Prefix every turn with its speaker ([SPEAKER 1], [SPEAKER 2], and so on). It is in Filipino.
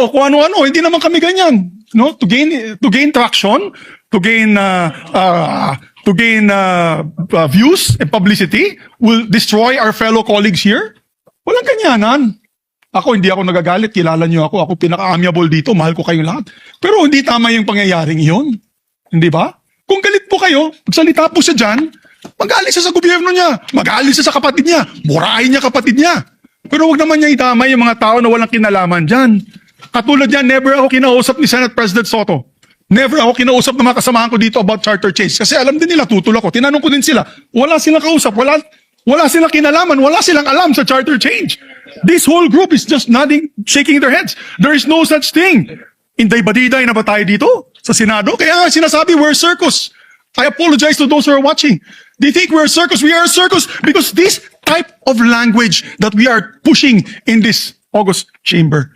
[SPEAKER 1] o kung ano-ano. Hindi naman kami ganyan. No? To gain traction, to gain views and publicity, will destroy our fellow colleagues here. Walang ganyanan. Ako, hindi ako nagagalit. Kilala niyo ako. Ako pinaka-amiable dito. Mahal ko kayong lahat. Pero hindi tama yung pangyayaring iyon. Hindi ba? Kung galit po kayo, magsalita po siya dyan, mag-aalis siya sa gobyerno niya. Mag-aalis siya sa kapatid niya. Murahin niya kapatid niya. Pero wag naman niya itamay yung mga tao na walang kinalaman dyan. Katulad yan, never ako kinausap ni Senate President Soto. Never ako kinausap ng mga kasamahan ko dito about charter change. Kasi alam din nila, tutol ako. Tinanong ko din sila. Wala silang kausap. Wala silang kinalaman. Wala silang alam sa charter change. This whole group is just nodding, shaking their heads. There is no such thing. Inday-badiday na ba tayo dito sa Senado? Kaya nga sinasabi, we're a circus. I apologize to those who are watching. They think we're a circus. We are a circus because this type of language that we are pushing in this August chamber